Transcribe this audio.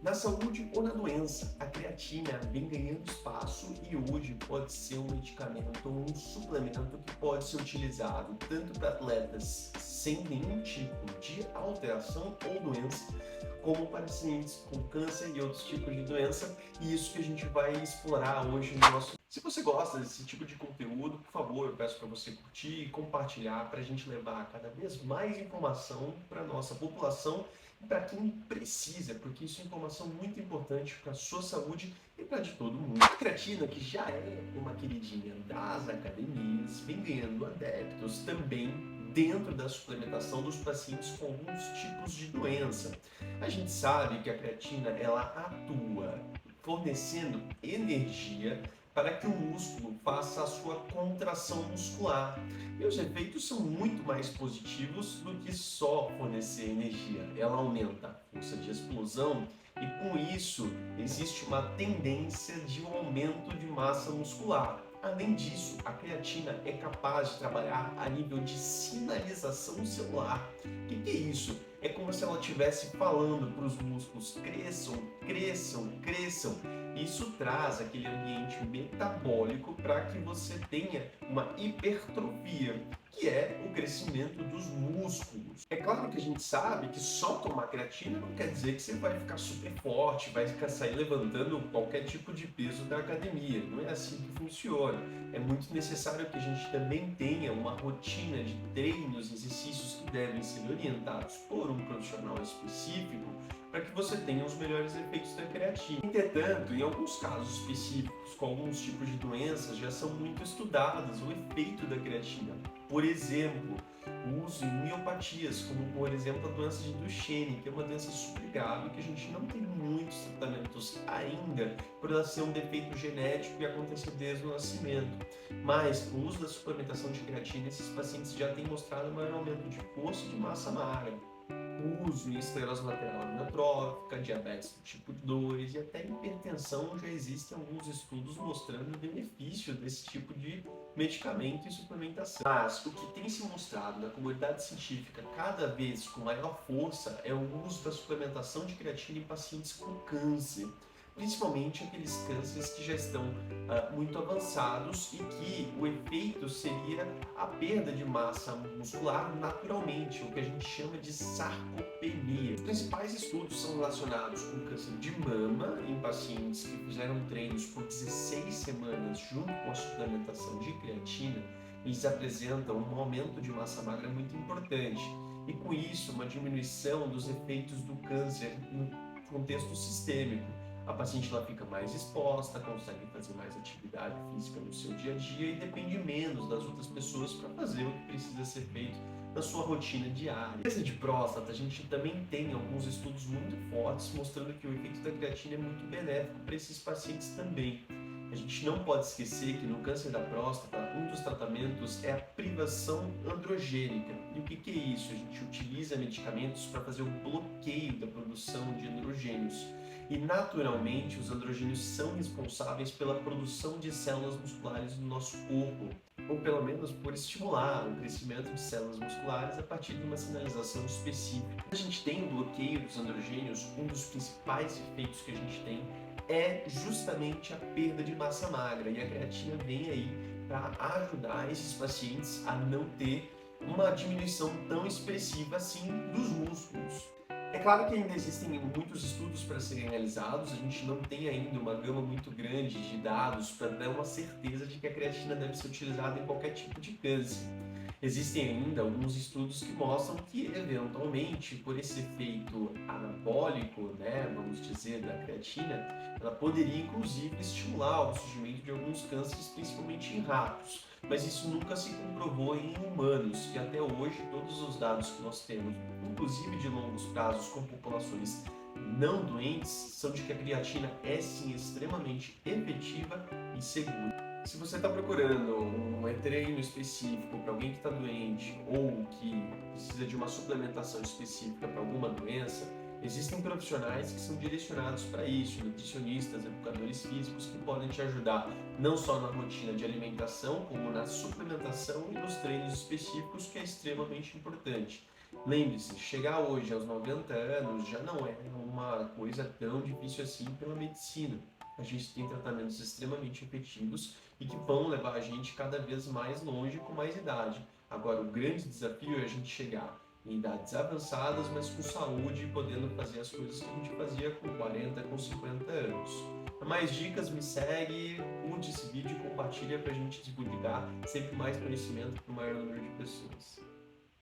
Na saúde ou na doença, a creatina vem ganhando espaço e hoje pode ser um medicamento ou um suplemento que pode ser utilizado tanto para atletas sem nenhum tipo de alteração ou doença, como para pacientes com câncer e outros tipos de doença, e isso que a gente vai explorar hoje no nosso. Se você gosta desse tipo de conteúdo, por favor, eu peço para você curtir e compartilhar para a gente levar cada vez mais informação para a nossa população e para quem precisa, porque isso é informação muito importante para a sua saúde e para de todo mundo. A creatina, que já é uma queridinha das academias, vem ganhando adeptos também dentro da suplementação dos pacientes com alguns tipos de doença. A gente sabe que a creatina ela atua fornecendo energia para que o músculo faça a sua contração muscular. E os efeitos são muito mais positivos do que só fornecer energia. Ela aumenta a força de explosão e com isso existe uma tendência de um aumento de massa muscular. Além disso, a creatina é capaz de trabalhar a nível de sinalização celular. O que é isso? É como se ela estivesse falando para os músculos: cresçam, cresçam, cresçam. Isso traz aquele ambiente metabólico para que você tenha uma hipertrofia, que é o crescimento dos músculos. É claro que a gente sabe que só tomar creatina não quer dizer que você vai ficar super forte, vai sair levantando qualquer tipo de peso da academia. Não é assim que funciona. É muito necessário que a gente também tenha uma rotina de treinos, exercícios que devem ser orientados por um profissional específico para que você tenha os melhores efeitos da creatina. Entretanto, em alguns casos específicos, com alguns tipos de doenças, já são muito estudadas o efeito da creatina. Por exemplo, o uso em miopatias, como por exemplo a doença de Duchenne, que é uma doença super grave que a gente não tem muitos tratamentos ainda por ela ser um defeito genético e acontecer desde o nascimento. Mas o uso da suplementação de creatina, esses pacientes já têm mostrado um maior aumento de força e de massa magra. O uso em esclerose lateral amiotrófica, diabetes do tipo 2 e até hipertensão, já existem alguns estudos mostrando o benefício desse tipo de medicamento e suplementação. Mas o que tem se mostrado na comunidade científica cada vez com maior força é o uso da suplementação de creatina em pacientes com câncer, principalmente aqueles cânceres que já estão muito avançados e que o efeito seria a perda de massa muscular naturalmente, o que a gente chama de sarcopenia. Os principais estudos são relacionados com câncer de mama em pacientes que fizeram treinos por 16 semanas junto com a suplementação de creatina. Eles apresentam um aumento de massa magra muito importante e com isso uma diminuição dos efeitos do câncer no contexto sistêmico. A paciente ela fica mais exposta, consegue fazer mais atividade física no seu dia a dia e depende menos das outras pessoas para fazer o que precisa ser feito na sua rotina diária. Câncer de próstata, a gente também tem alguns estudos muito fortes mostrando que o efeito da creatina é muito benéfico para esses pacientes também. A gente não pode esquecer que no câncer da próstata, um dos tratamentos é a privação androgênica. E o que é isso? A gente utiliza medicamentos para fazer o bloqueio da produção de androgênios. E naturalmente os androgênios são responsáveis pela produção de células musculares no nosso corpo, ou pelo menos por estimular o crescimento de células musculares a partir de uma sinalização específica. Quando a gente tem o bloqueio dos androgênios, um dos principais efeitos que a gente tem é justamente a perda de massa magra, e a creatina vem aí para ajudar esses pacientes a não ter uma diminuição tão expressiva assim dos músculos. É claro que ainda existem muitos estudos para serem realizados, a gente não tem ainda uma gama muito grande de dados para dar uma certeza de que a creatina deve ser utilizada em qualquer tipo de câncer. Existem ainda alguns estudos que mostram que, eventualmente, por esse efeito anabólico, vamos dizer, da creatina, ela poderia inclusive estimular o surgimento de alguns cânceres, principalmente em ratos. Mas isso nunca se comprovou em humanos, e até hoje todos os dados que nós temos, inclusive de longos prazos com populações não doentes, são de que a creatina é sim extremamente efetiva e segura. Se você está procurando um treino específico para alguém que está doente ou que precisa de uma suplementação específica para alguma doença, existem profissionais que são direcionados para isso, nutricionistas, educadores físicos que podem te ajudar não só na rotina de alimentação, como na suplementação e nos treinos específicos, que é extremamente importante. Lembre-se, chegar hoje aos 90 anos já não é uma coisa tão difícil assim pela medicina. A gente tem tratamentos extremamente efetivos e que vão levar a gente cada vez mais longe com mais idade. Agora, o grande desafio é a gente chegar em idades avançadas, mas com saúde e podendo fazer as coisas que a gente fazia com 40, com 50 anos. Para mais dicas, me segue, curte esse vídeo e compartilha para a gente divulgar sempre mais conhecimento para o maior número de pessoas.